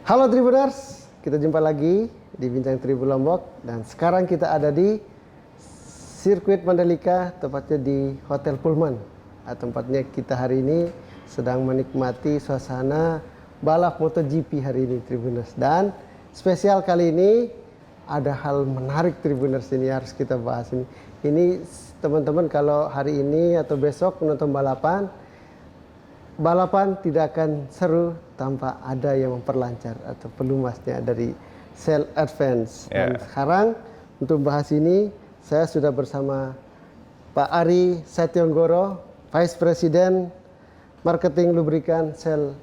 Halo Tribuners, kita jumpa lagi di Bincang Tribun Lombok dan sekarang kita ada di sirkuit Mandalika, tepatnya di Hotel Pullman. Tempatnya kita hari ini sedang menikmati suasana balap MotoGP hari ini Tribuners. Dan spesial kali ini ada hal menarik Tribuners, ini harus kita bahas ini. Ini teman-teman kalau hari ini atau besok menonton balapan tidak akan seru tanpa ada yang memperlancar atau pelumasnya dari Shell Advance. Dan sekarang untuk bahas ini saya sudah bersama Pak Ari Satyonggoro, Vice President Marketing Lubrikan Shell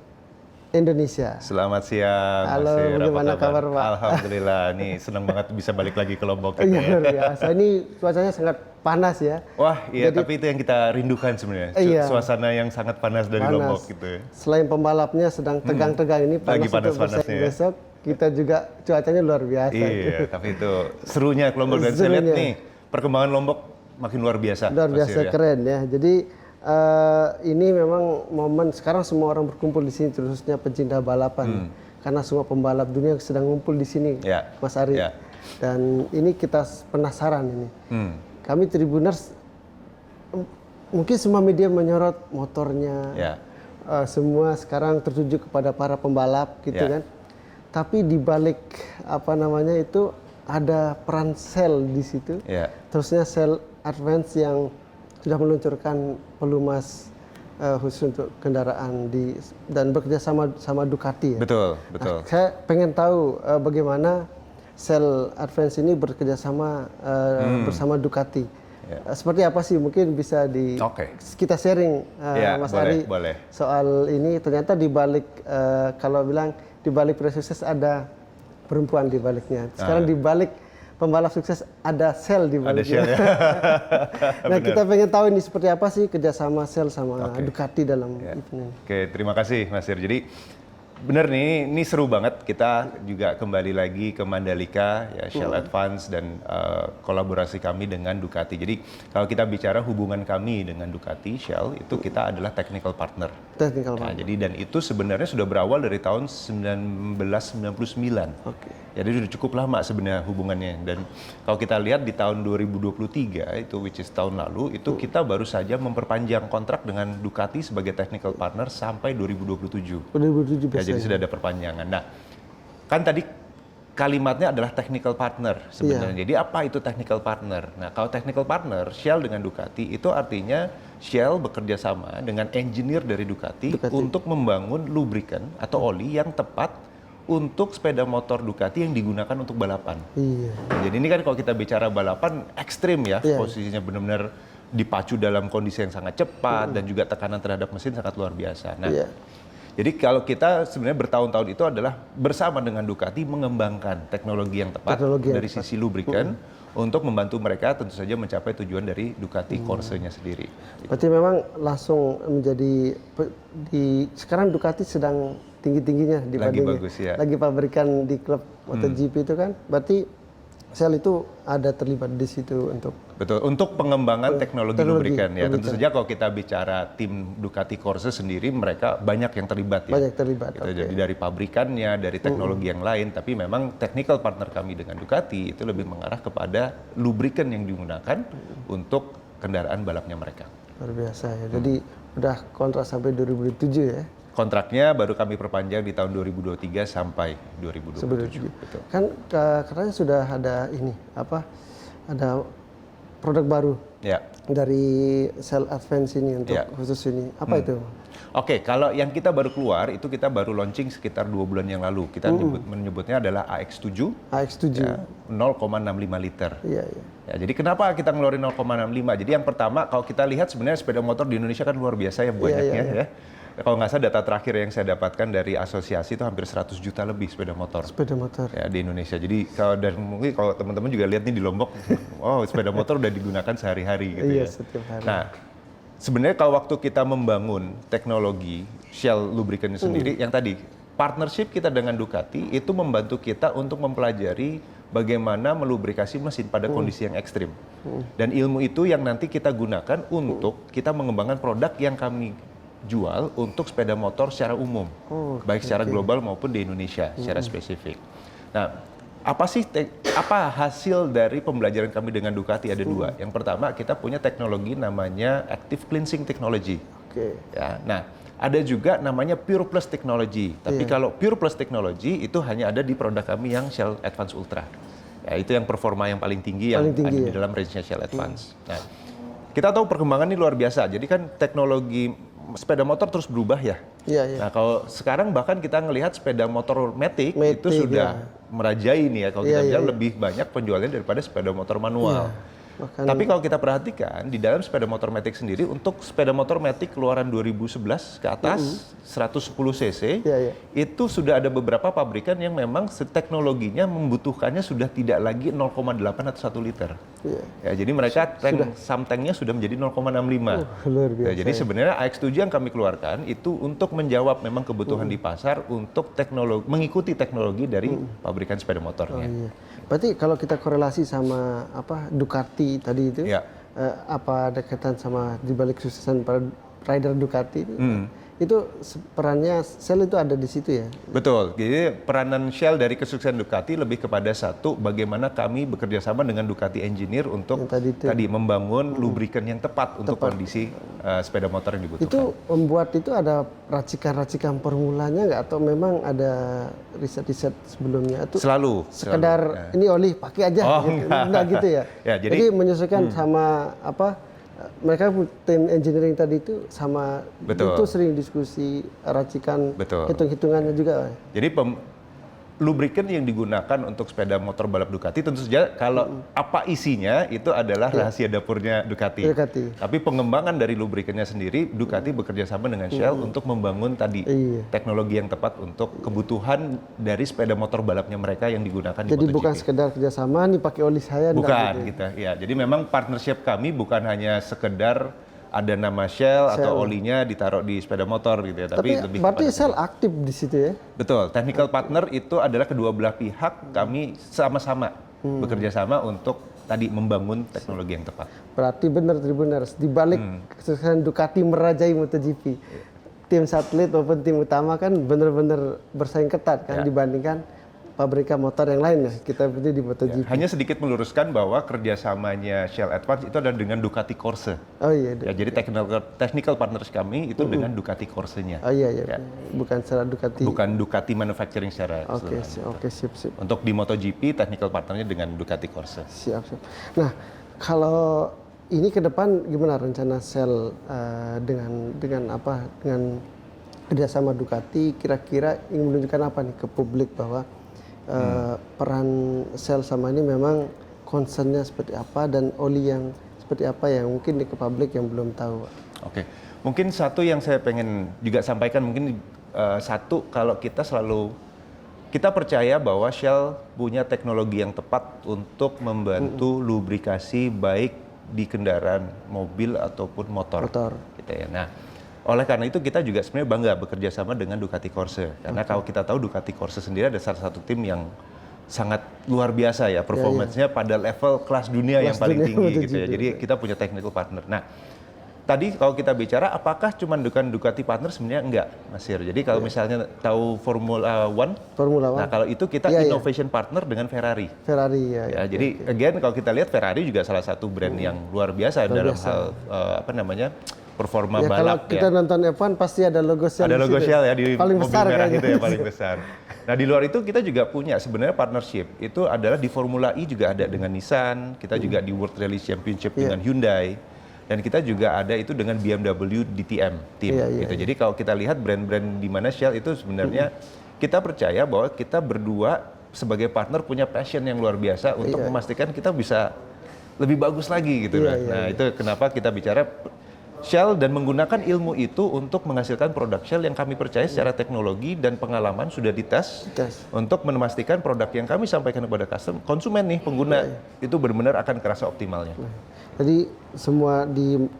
Indonesia. Selamat siang. Halo, bagaimana kabar Pak? Alhamdulillah, nih senang banget bisa balik lagi ke Lombok. Iya, luar biasa. Ini cuacanya sangat panas ya. Wah, iya. Jadi, tapi itu yang kita rindukan sebenarnya. Iya. Suasana yang sangat panas dari Lombok gitu. Selain pembalapnya sedang tegang-tegang ini panas, lagi panas-panasnya. Besok kita juga cuacanya luar biasa. Iya, tapi itu serunya ke Lombok dan saya lihat nih perkembangan Lombok makin luar biasa. Luar biasa keren ya. Jadi ini memang momen sekarang semua orang berkumpul di sini, khususnya pencinta balapan. Karena semua pembalap dunia sedang ngumpul di sini, Mas Ari. Dan ini kita penasaran ini. Kami Tribuners, mungkin semua media menyorot motornya. Semua sekarang tertuju kepada para pembalap gitu kan. Tapi di balik itu ada peran Shell di situ. Terusnya Shell Advance yang sudah meluncurkan pelumas khusus untuk kendaraan dan bekerja sama Ducati ya. Betul. Saya pengen tahu bagaimana Shell Advance ini bekerja sama bersama Ducati. Seperti apa sih, mungkin bisa kita sharing Mas Ari soal ini. Ternyata di balik kalau bilang di balik sukses ada perempuan di baliknya. Sekarang di balik pembalap sukses ada Shell di baliknya. Ada Shell ya. Nah, kita pengen tahu ini seperti apa sih kerjasama Shell sama Ducati dalam itu. Oke, terima kasih Mas Ir. Jadi benar nih, ini seru banget. Kita juga kembali lagi ke Mandalika, ya, Shell Advance dan kolaborasi kami dengan Ducati. Jadi kalau kita bicara hubungan kami dengan Ducati, Shell, itu kita adalah technical partner. Jadi dan itu sebenarnya sudah berawal dari tahun 1999. Jadi sudah cukup lama sebenarnya hubungannya. Dan kalau kita lihat di tahun 2023 itu, which is tahun lalu, itu kita baru saja memperpanjang kontrak dengan Ducati sebagai technical partner sampai 2027. Jadi sudah ada perpanjangan. Nah, kan tadi kalimatnya adalah technical partner sebenarnya. Jadi apa itu technical partner? Nah, kalau technical partner Shell dengan Ducati itu artinya Shell bekerja sama dengan engineer dari Ducati untuk membangun lubrikan atau oli yang tepat untuk sepeda motor Ducati yang digunakan untuk balapan. Jadi ini kan kalau kita bicara balapan ekstrim ya, posisinya benar-benar dipacu dalam kondisi yang sangat cepat dan juga tekanan terhadap mesin sangat luar biasa. Nah, jadi kalau kita sebenarnya bertahun-tahun itu adalah bersama dengan Ducati mengembangkan teknologi yang tepat dari sisi lubrikan untuk membantu mereka tentu saja mencapai tujuan dari Ducati Corse-nya sendiri. Berarti memang langsung menjadi sekarang Ducati sedang tinggi-tingginya dibanding lagi pabrikan di klub MotoGP itu kan. Berarti Shell itu ada terlibat di situ untuk pengembangan teknologi lubrikan ya. Tentu saja kalau kita bicara tim Ducati Corse sendiri, mereka banyak yang terlibat ya. Jadi dari pabrikannya, dari teknologi yang lain, tapi memang technical partner kami dengan Ducati itu lebih mengarah kepada lubrikan yang digunakan untuk kendaraan balapnya mereka. Luar biasa ya. Jadi udah kontrak sampai 2007 ya. Kontraknya baru kami perpanjang di tahun 2023 sampai 2027. Betul. Kan katanya sudah ada ada produk baru dari Shell Advance ini untuk khusus ini. Apa itu? Oke, kalau yang kita baru keluar itu kita baru launching sekitar 2 bulan yang lalu. Kita menyebutnya adalah AX7. Ya, 0,65 liter. Ya, jadi kenapa kita ngeluarin 0,65? Jadi yang pertama, kalau kita lihat sebenarnya sepeda motor di Indonesia kan luar biasa ya banyaknya ya. Kalau nggak salah data terakhir yang saya dapatkan dari asosiasi itu hampir 100 juta lebih sepeda motor ya, di Indonesia. Jadi dan mungkin kalau teman-teman juga lihat nih di Lombok, sepeda motor udah digunakan sehari-hari gitu ya. Setiap hari. Nah, sebenarnya kalau waktu kita membangun teknologi Shell lubrikan sendiri, yang tadi partnership kita dengan Ducati itu membantu kita untuk mempelajari bagaimana melubrikasi mesin pada kondisi yang ekstrim. Dan ilmu itu yang nanti kita gunakan untuk kita mengembangkan produk yang kami jual untuk sepeda motor secara umum, baik secara global maupun di Indonesia secara spesifik. Nah, apa hasil dari pembelajaran kami dengan Ducati? Ada dua. Yang pertama, kita punya teknologi namanya Active Cleansing Technology. Ya, nah, ada juga namanya Pure Plus Technology. Tapi kalau Pure Plus Technology itu hanya ada di produk kami yang Shell Advance Ultra. Ya, itu yang performa yang paling tinggi ada di dalam range-nya Shell Advance. Nah, kita tahu perkembangan ini luar biasa. Jadi kan teknologi sepeda motor terus berubah ya. Nah, kalau sekarang bahkan kita ngelihat sepeda motor Matic itu sudah merajai nih ya. Kalau kita bilang lebih banyak penjualannya daripada sepeda motor manual. Tapi kalau kita perhatikan di dalam sepeda motor Matic sendiri, untuk sepeda motor Matic keluaran 2011 ke atas 110 cc itu sudah ada beberapa pabrikan yang memang teknologinya membutuhkannya sudah tidak lagi 0,8 atau 1 liter. Ya, jadi mereka tanknya sudah menjadi 0,65. Luar biasa. Jadi sebenarnya AX7 yang kami keluarkan itu untuk menjawab memang kebutuhan di pasar untuk mengikuti teknologi dari pabrikan sepeda motornya. Berarti kalau kita korelasi sama Ducati tadi itu, apa ada kaitan sama dibalik kesuksesan para rider Ducati itu perannya Shell itu ada di situ ya? Betul. Jadi peranan Shell dari kesuksesan Ducati lebih kepada satu, bagaimana kami bekerja sama dengan Ducati Engineer untuk tadi membangun lubrikan yang tepat untuk kondisi sepeda motor yang dibutuhkan. Itu membuat itu ada racikan-racikan formulanya nggak, atau memang ada riset-riset sebelumnya? Atau selalu. Sekedar ini oli pakai aja, enggak gitu ya? Jadi menyesuaikan sama mereka tim engineering tadi itu sama. Itu sering diskusi racikan, hitung-hitungannya juga. Jadi lubrikan yang digunakan untuk sepeda motor balap Ducati tentu saja kalau apa isinya itu adalah rahasia dapurnya Ducati. Tapi pengembangan dari lubrikannya sendiri Ducati bekerja sama dengan Shell untuk membangun tadi teknologi yang tepat untuk kebutuhan dari sepeda motor balapnya mereka yang digunakan di MotoGP. Jadi bukan sekedar kerjasama nih pakai oli saya. Bukan gitu ya. Jadi memang partnership kami bukan hanya sekedar ada nama Shell atau olinya ditaruh di sepeda motor gitu ya. Tapi lebih berarti Shell aktif di situ ya? Betul. Technical partner itu adalah kedua belah pihak, kami sama-sama bekerja sama untuk tadi membangun teknologi yang tepat. Berarti benar Tribuners, di balik kesuksesan Ducati merajai MotoGP, tim satelit maupun tim utama kan benar-benar bersaing ketat kan dibandingkan pabrikan motor yang lain ya, kita berarti di MotoGP. Hanya sedikit meluruskan bahwa kerjasamanya Shell Advance itu adalah dengan Ducati Corse. Jadi technical partners kami itu dengan Ducati Corse-nya. Bukan secara Ducati. Bukan Ducati manufacturing secara sip. Untuk di MotoGP technical partnernya dengan Ducati Corse. Siap. Nah, kalau ini ke depan gimana rencana Shell dengan kerjasama Ducati, kira-kira ingin menunjukkan apa nih ke publik bahwa peran Shell sama ini memang concernnya seperti apa dan oli yang seperti apa yang mungkin ke publik yang belum tahu. Mungkin satu yang saya pengen juga sampaikan, mungkin satu, kalau kita percaya bahwa Shell punya teknologi yang tepat untuk membantu lubrikasi baik di kendaraan mobil ataupun motor. Gitu ya. Nah, oleh karena itu kita juga sebenarnya bangga bekerja sama dengan Ducati Corse. Karena kalau kita tahu Ducati Corse sendiri ada salah satu tim yang sangat luar biasa ya, performance-nya pada level kelas dunia yang paling tinggi gitu ya. Jadi kita punya technical partner. Nah, tadi kalau kita bicara apakah cuma dengan Ducati partner, sebenarnya enggak, Mas Sir. Jadi kalau misalnya tahu Formula One, nah kalau itu kita innovation partner dengan Ferrari. Jadi again kalau kita lihat Ferrari juga salah satu brand yang luar biasa dalam hal performa balap. Kalau kita nonton F1 pasti ada logo Shell. Ada logo Shell ya di paling mobil besar merah itu ya, paling besar. Nah di luar itu kita juga punya sebenarnya partnership. Itu adalah di Formula E juga ada dengan Nissan, kita juga di World Rally Championship dengan Hyundai, dan kita juga ada itu dengan BMW DTM team. Jadi kalau kita lihat brand-brand di mana Shell itu sebenarnya kita percaya bahwa kita berdua sebagai partner punya passion yang luar biasa untuk memastikan kita bisa lebih bagus lagi gitu. Nah itu kenapa kita bicara Shell dan menggunakan ilmu itu untuk menghasilkan produk Shell yang kami percaya secara teknologi dan pengalaman sudah dites untuk memastikan produk yang kami sampaikan kepada konsumen nih, pengguna itu benar-benar akan kerasa optimalnya. Jadi semua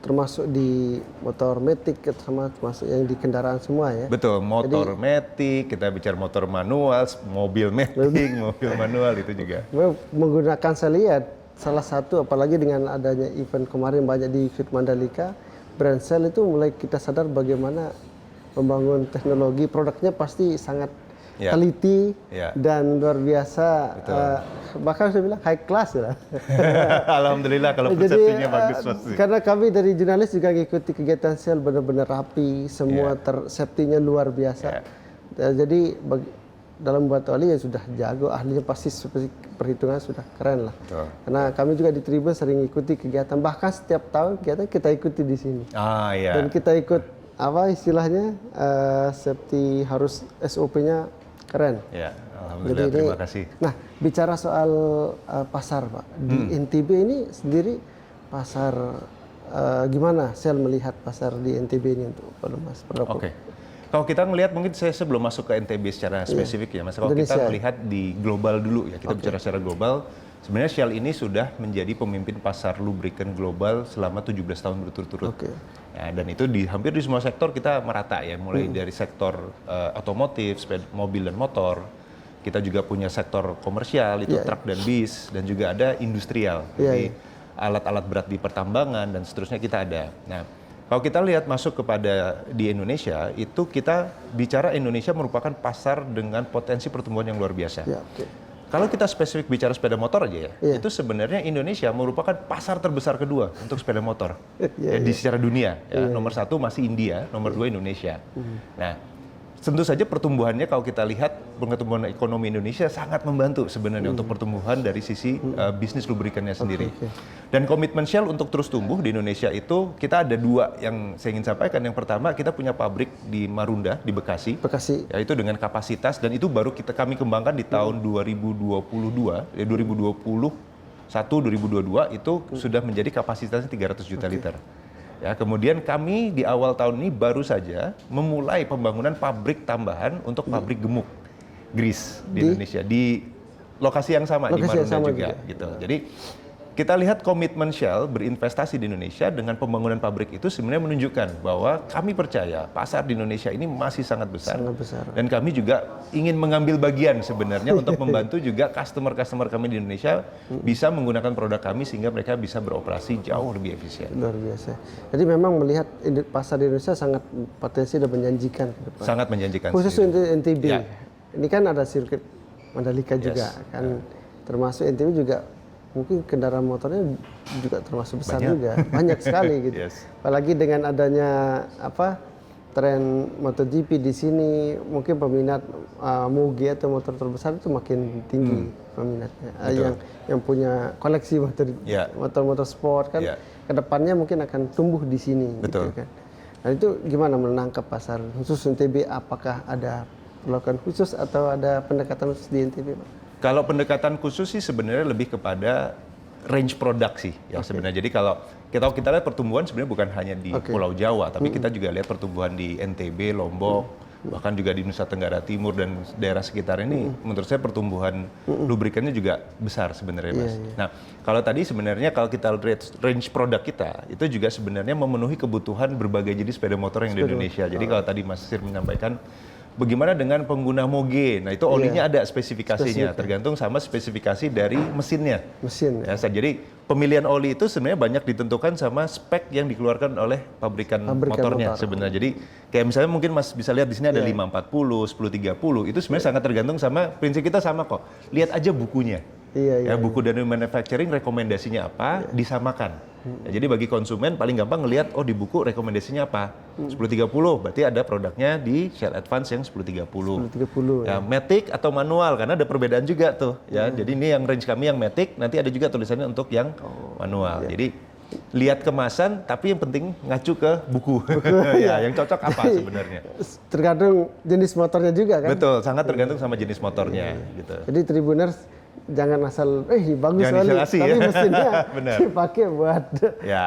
termasuk di motor Matic, termasuk yang di kendaraan semua ya? Betul, motor Matic, kita bicara motor manual, mobil Matic, mobil manual itu juga. Menggunakan, saya lihat salah satu apalagi dengan adanya event kemarin banyak di Mandalika, brand Shell itu mulai kita sadar bagaimana membangun teknologi, produknya pasti sangat teliti dan luar biasa, bahkan saya bilang high class ya. Alhamdulillah kalau persepsinya bagus pasti. Karena kami dari jurnalis juga ngikuti kegiatan Shell benar-benar rapi, semua safety-nya luar biasa. Jadi dalam buat oli ya sudah jago, ahlinya pasti perhitungan sudah keren lah. Karena kami juga di Tribun sering ikuti kegiatan, bahkan setiap tahun kegiatan kita ikuti di sini. Dan kita ikut apa istilahnya safety harus SOP-nya keren. Ya, alhamdulillah, terima kasih. Nah, bicara soal pasar, Pak. Di NTB ini sendiri pasar gimana Shell melihat pasar di NTB ini untuk Mas Pendopo? Oke. Kalau kita ngelihat, mungkin saya sebelum masuk ke NTB secara spesifik ya, Mas. Kalau kita melihat di global dulu ya, kita bicara secara global, sebenarnya Shell ini sudah menjadi pemimpin pasar lubrikan global selama 17 tahun berturut-turut. Ya, dan itu hampir di semua sektor kita merata ya, mulai dari sektor otomotif, mobil dan motor. Kita juga punya sektor komersial, itu truk dan bis, dan juga ada industrial. Jadi alat-alat berat di pertambangan dan seterusnya kita ada. Nah, kalau kita lihat masuk kepada di Indonesia, itu kita bicara Indonesia merupakan pasar dengan potensi pertumbuhan yang luar biasa. Kalau kita spesifik bicara sepeda motor aja ya, itu sebenarnya Indonesia merupakan pasar terbesar kedua untuk sepeda motor di secara dunia. Nomor 1 masih India, nomor 2 Indonesia. Nah, tentu saja pertumbuhannya kalau kita lihat pertumbuhan ekonomi Indonesia sangat membantu sebenarnya untuk pertumbuhan dari sisi bisnis lubrikannya sendiri. Dan komitmen Shell untuk terus tumbuh di Indonesia itu kita ada 2 yang saya ingin sampaikan. Yang pertama, kita punya pabrik di Marunda di Bekasi. Yaitu dengan kapasitas, dan itu baru kami kembangkan di tahun 2022, 2022 itu sudah menjadi kapasitasnya 300 juta liter. Ya, kemudian kami di awal tahun ini baru saja memulai pembangunan pabrik tambahan untuk pabrik gemuk grease di Indonesia di lokasi yang sama di Marunda juga gitu. Jadi kita lihat komitmen Shell berinvestasi di Indonesia dengan pembangunan pabrik itu sebenarnya menunjukkan bahwa kami percaya pasar di Indonesia ini masih sangat besar. Dan kami juga ingin mengambil bagian sebenarnya untuk membantu juga customer-customer kami di Indonesia bisa menggunakan produk kami sehingga mereka bisa beroperasi jauh lebih efisien. Luar biasa. Jadi memang melihat pasar di Indonesia sangat potensi dan menjanjikan ke depan. Sangat menjanjikan. Khusus untuk NTB. Ini kan ada sirkuit Mandalika juga kan. Termasuk NTB juga mungkin kendaraan motornya juga termasuk besar juga, banyak sekali gitu. Apalagi dengan adanya tren MotoGP di sini, mungkin peminat Mugi atau motor terbesar itu makin tinggi peminatnya. Yang punya koleksi motor sport kan, kedepannya mungkin akan tumbuh di sini. Gitu kan. Nah itu gimana menangkap pasar khusus NTB? Apakah ada perlakuan khusus atau ada pendekatan khusus di NTB, Pak? Kalau pendekatan khusus sih sebenarnya lebih kepada range produk sih ya sebenarnya. Jadi kalau kita lihat pertumbuhan sebenarnya bukan hanya di Pulau Jawa, tapi kita juga lihat pertumbuhan di NTB, Lombok, bahkan juga di Nusa Tenggara Timur dan daerah sekitar ini. Menurut saya pertumbuhan lubrikannya juga besar sebenarnya, Mas. Nah, kalau tadi sebenarnya kalau kita lihat range produk kita, itu juga sebenarnya memenuhi kebutuhan berbagai jenis sepeda motor yang di Indonesia. Jadi kalau tadi Mas Sir menyampaikan bagaimana dengan pengguna moge? Nah itu olinya ada spesifikasinya, tergantung sama spesifikasi dari mesinnya. Ya, jadi pemilihan oli itu sebenarnya banyak ditentukan sama spek yang dikeluarkan oleh pabrikan motornya sebenarnya. Jadi kayak misalnya mungkin Mas bisa lihat di sini ada 540, 1030, itu sebenarnya sangat tergantung sama prinsip kita sama kok. Lihat aja bukunya. Buku dari manufacturing rekomendasinya apa, disamakan. Ya, jadi bagi konsumen paling gampang ngelihat di buku rekomendasinya apa. 1030 berarti ada produknya di Shell Advance yang 1030. Ya, matic atau manual karena ada perbedaan juga tuh ya. Jadi ini yang range kami yang matic, nanti ada juga tulisannya untuk yang manual. Jadi lihat kemasan tapi yang penting ngacu ke buku. Yang cocok apa sebenarnya. Tergantung jenis motornya juga kan. Betul, sangat tergantung sama jenis motornya gitu. Jadi Tribuners jangan asal bagus sekali, tapi mesinnya dipakai buat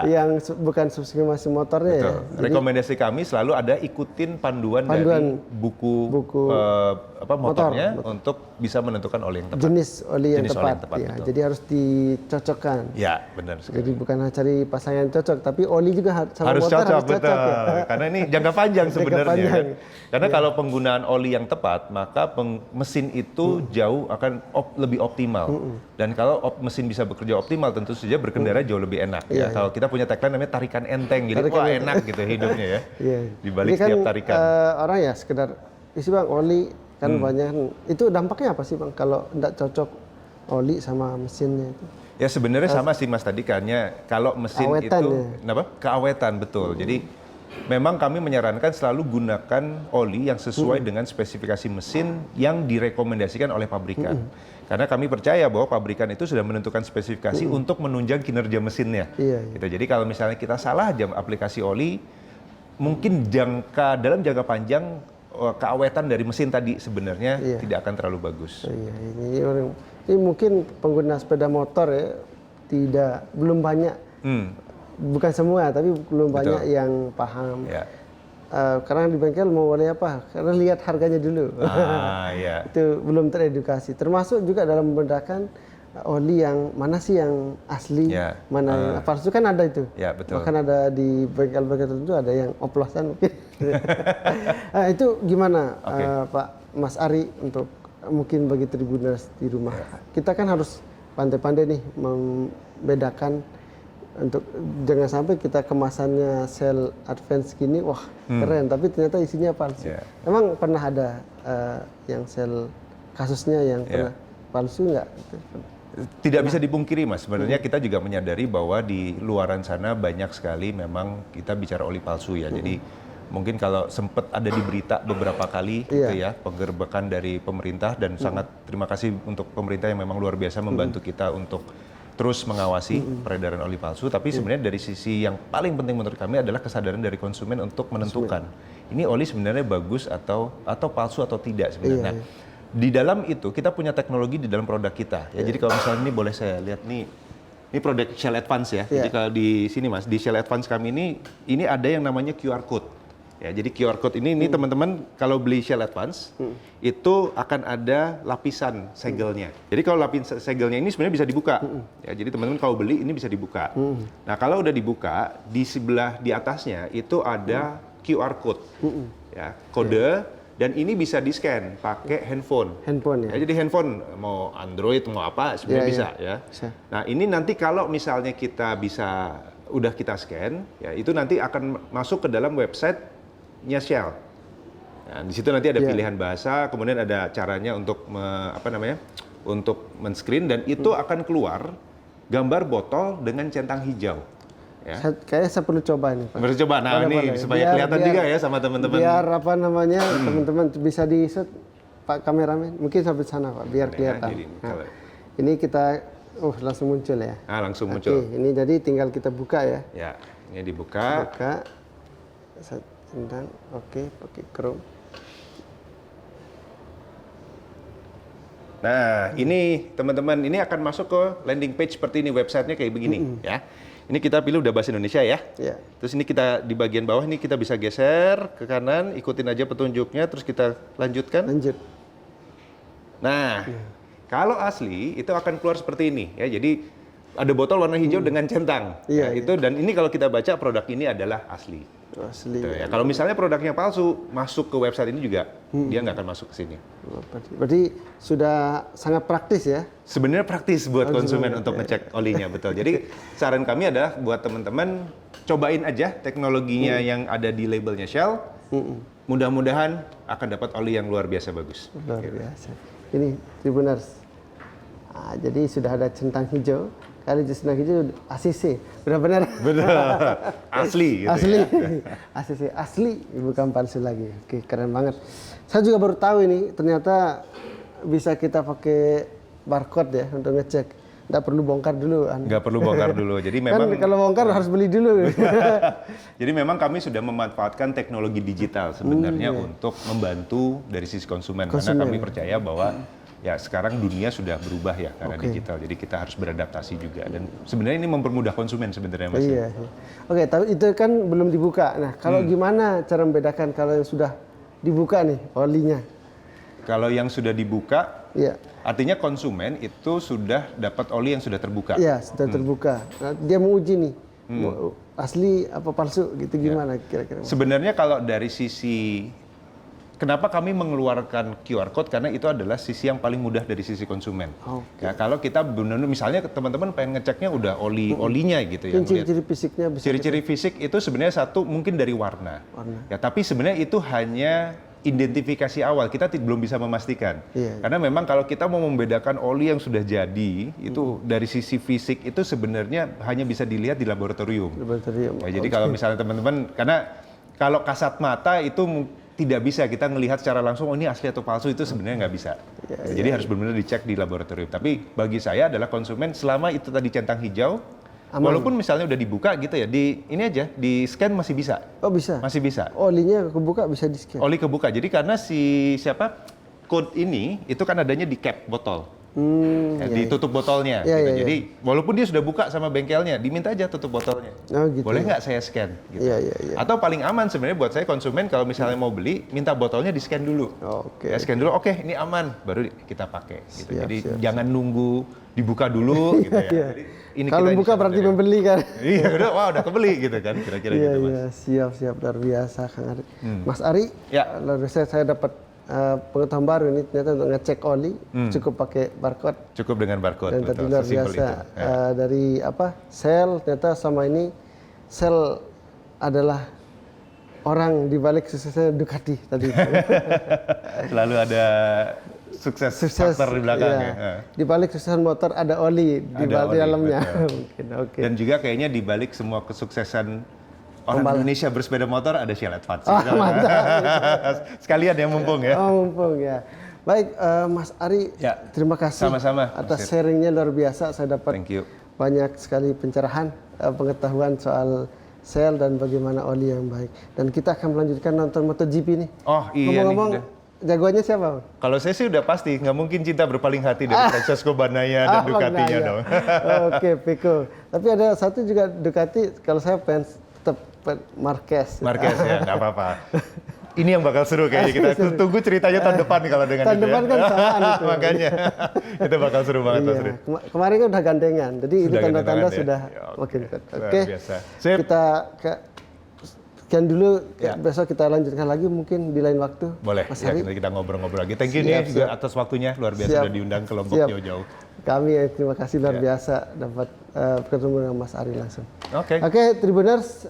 yang bukan subskripsi motornya. Betul. Ya. Rekomendasi kami selalu ada ikutin panduan dari buku motornya untuk bisa menentukan oli yang tepat. Jenis oli yang tepat. Ya. Jadi harus dicocokkan. Ya, benar sekali. Jadi bukan hanya cari pasangan yang cocok, tapi oli juga sama harus motor cocok, harus cocok. Betul. Ya. Karena ini jangka panjang sebenarnya. Kan? Karena kalau penggunaan oli yang tepat, maka mesin itu jauh akan lebih optimal. Dan kalau mesin bisa bekerja optimal, tentu saja berkendara jauh lebih enak. Ya. Kalau kita punya tagline namanya tarikan enteng, jadi wah enak gitu hidupnya ya. Di balik setiap tarikan. Orang ya sekedar isi bang oli kan banyak. Itu dampaknya apa sih bang kalau tidak cocok oli sama mesinnya itu? Ya sebenarnya sama sih Mas tadi kannya kalau mesin keawetan itu ya? Keawetan betul. Jadi memang kami menyarankan selalu gunakan oli yang sesuai dengan spesifikasi mesin yang direkomendasikan oleh pabrikan. Karena kami percaya bahwa pabrikan itu sudah menentukan spesifikasi untuk menunjang kinerja mesinnya. Gitu. Jadi kalau misalnya kita salah jam aplikasi oli, mungkin dalam jangka panjang keawetan dari mesin tadi sebenarnya tidak akan terlalu bagus. Ini mungkin pengguna sepeda motor ya belum banyak, bukan semua tapi belum banyak yang paham. Karena di bengkel mau oli apa? Karena lihat harganya dulu. Itu belum teredukasi. Termasuk juga dalam membedakan oli yang mana sih yang asli, mana yang palsu kan ada itu. Betul. Bahkan ada di bengkel-bengkel tertentu ada yang oplosan mungkin. Itu gimana Pak Mas Ari untuk mungkin bagi Tribuners di rumah. Kita kan harus pandai-pandai nih membedakan untuk jangan sampai kita kemasannya sel advance gini, wah keren, tapi ternyata isinya palsu. Emang pernah ada yang sel kasusnya yang pernah palsu nggak? Tidak bisa dipungkiri Mas, sebenarnya kita juga menyadari bahwa di luaran sana banyak sekali memang kita bicara oli palsu ya. Jadi mungkin kalau sempat ada di berita beberapa kali gitu ya, penggerbekan dari pemerintah dan sangat terima kasih untuk pemerintah yang memang luar biasa membantu kita untuk terus mengawasi peredaran oli palsu. Tapi sebenarnya dari sisi yang paling penting menurut kami adalah kesadaran dari konsumen untuk menentukan ini oli sebenarnya bagus atau palsu atau tidak sebenarnya. Di dalam itu kita punya teknologi di dalam produk kita. Ya, jadi kalau misalnya ini boleh saya lihat nih, ini produk Shell Advance ya. Jadi kalau di sini Mas, di Shell Advance kami ini ada yang namanya QR code. Ya, jadi QR code ini teman-teman kalau beli Shell Advance itu akan ada lapisan segelnya. Jadi kalau lapisan segelnya ini sebenarnya bisa dibuka. Ya, jadi teman-teman kalau beli ini bisa dibuka. Nah, kalau udah dibuka di sebelah di atasnya itu ada QR code. Ya, kode dan ini bisa di-scan pakai handphone. Ya, jadi handphone mau Android mau apa sebenarnya bisa ya. Nah, ini nanti kalau misalnya kita udah kita scan ya itu nanti akan masuk ke dalam website-nya Shell. Nah, di situ nanti ada pilihan bahasa, kemudian ada caranya untuk untuk men-screen dan itu akan keluar gambar botol dengan centang hijau. Ya. Kayaknya saya perlu coba nih Pak. Perlu coba, nah ini supaya kelihatan juga ya sama teman-teman. Biar teman-teman bisa di-shoot Pak kameramen, mungkin sampai sana Pak, biar kelihatan. Ini kita, langsung muncul ya. Langsung muncul. Ini jadi tinggal kita buka ya. Ya, ini dibuka. Saya centang, pakai Chrome. Nah, ini teman-teman, ini akan masuk ke landing page seperti ini, websitenya kayak begini ya. Ini kita pilih udah bahasa Indonesia ya. Terus ini kita di bagian bawah ini kita bisa geser ke kanan, ikutin aja petunjuknya, terus kita lanjutkan. Nah, kalau asli itu akan keluar seperti ini ya. Jadi ada botol warna hijau dengan centang. Itu dan ini kalau kita baca produk ini adalah asli. Ya. Kalau misalnya produknya palsu, masuk ke website ini juga dia nggak akan masuk ke sini. Berarti sudah sangat praktis ya? Sebenarnya praktis buat konsumen untuk ngecek olinya, betul. Jadi saran kami adalah buat teman-teman cobain aja teknologinya yang ada di labelnya Shell. Mudah-mudahan akan dapat oli yang luar biasa bagus. Luar biasa. Ini Tribuners. Jadi sudah ada centang hijau. Kali centang hijau ACC, benar-benar. Asli. Gitu asli, ya. ACC asli, bukan palsu lagi. Oke, keren banget. Saya juga baru tahu ini ternyata bisa kita pakai barcode ya untuk ngecek. Nggak perlu bongkar dulu. Nggak perlu bongkar dulu. Jadi memang kan kalau bongkar harus beli dulu. Jadi memang kami sudah memanfaatkan teknologi digital sebenarnya untuk membantu dari sisi konsumen. Karena kami percaya bahwa ya sekarang dunia sudah berubah ya karena digital. Jadi kita harus beradaptasi juga. Dan sebenarnya ini mempermudah konsumen sebenarnya Mas. Iya. Oke, tapi itu kan belum dibuka. Nah, kalau gimana cara membedakan kalau yang sudah dibuka nih olinya? Kalau yang sudah dibuka, artinya konsumen itu sudah dapat oli yang sudah terbuka. Iya, sudah terbuka. Nah, dia mau uji nih, asli apa palsu gitu gimana kira-kira? Sebenarnya kalau dari sisi kenapa kami mengeluarkan QR Code? Karena itu adalah sisi yang paling mudah dari sisi konsumen. Ya, kalau kita benar-benar misalnya teman-teman pengen ngeceknya udah olinya gitu ya. Ciri-ciri fisiknya bisa. Ciri-ciri fisik itu sebenarnya satu mungkin dari warna. Ya, tapi sebenarnya itu hanya identifikasi awal, kita belum bisa memastikan. Karena memang kalau kita mau membedakan oli yang sudah jadi, itu dari sisi fisik itu sebenarnya hanya bisa dilihat di laboratorium. Ya, jadi kalau misalnya teman-teman, karena kalau kasat mata itu tidak bisa kita melihat secara langsung, oh ini asli atau palsu, itu sebenarnya nggak bisa. Jadi harus benar-benar dicek di laboratorium. Tapi bagi saya adalah konsumen, selama itu tadi centang hijau, aman. Walaupun misalnya udah dibuka gitu ya, ini aja, di scan masih bisa. Oh bisa? Masih bisa. Olinya kebuka bisa di scan? Oli kebuka, jadi karena code ini, itu kan adanya di cap botol. Ditutup botolnya. Gitu. Jadi walaupun dia sudah buka sama bengkelnya, diminta aja tutup botolnya. Oh, gitu. Boleh nggak saya scan? Gitu. Atau paling aman sebenarnya buat saya konsumen, kalau misalnya mau beli, minta botolnya di scan dulu. Ya, scan dulu, oke ini aman, baru kita pakai. Gitu. Jadi jangan nunggu dibuka dulu gitu ya. Jadi, kalau buka berarti membeli kan? Iya, udah kebeli gitu kan, kira-kira gitu Mas. Siap, luar biasa Kang Ari. Mas Ari, luar biasa, saya dapat pengetahuan baru ini, ternyata untuk ngecek oli cukup pakai barcode. Cukup dengan barcode. Dan tadi luar biasa, dari Shell, ternyata sama ini Shell adalah orang di balik suksesnya Ducati tadi. Selalu ada sukses faktor di belakangnya. Di balik kesuksesan motor ada oli di dalamnya. Mungkin, Dan juga kayaknya di balik semua kesuksesan orang Indonesia bersepeda motor ada Shell Advance. Mantap. Sekalian ya, mumpung ya. Mumpung ya. Baik, Mas Ari, terima kasih sama-sama atas sharingnya, luar biasa. Saya dapat banyak sekali pencerahan, pengetahuan soal Shell dan bagaimana oli yang baik. Dan kita akan melanjutkan nonton MotoGP nih. Oh iya. Ngomong-ngomong, jagoannya siapa? Kalau saya sih udah pasti, nggak mungkin cinta berpaling hati dari Francesco Bagnaia dan Ducatinya dong. Oke, Peko. Tapi ada satu juga Ducati, kalau saya fans tetap Marquez. Marquez ya, nggak apa-apa. Ini yang bakal seru kayaknya, kita tunggu ceritanya tahun depan kalau dengan tahun depan kan samaan itu. Makanya, itu bakal seru banget Mas Ri. Kemarin kan udah gandengan, jadi itu tanda-tanda sudah makin kuat. Oke, kita sekian dulu, besok kita lanjutkan lagi mungkin di lain waktu. Boleh, Mas Ari. Kita ngobrol-ngobrol lagi. Thank you nih juga atas waktunya, luar biasa sudah diundang ke Lombok jauh-jauh. Kami terima kasih luar biasa dapat bertemu dengan Mas Ari langsung. Oke, Tribuners,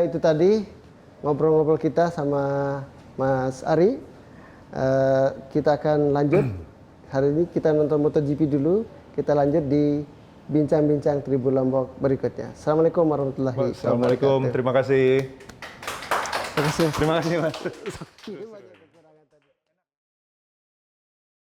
itu tadi ngobrol-ngobrol kita sama Mas Ari. Kita akan lanjut. Hari ini kita nonton MotoGP dulu. Kita lanjut di bincang-bincang Tribun Lombok berikutnya. Assalamualaikum warahmatullahi wabarakatuh. Assalamualaikum, terima kasih. Terima kasih. Terima kasih Mas.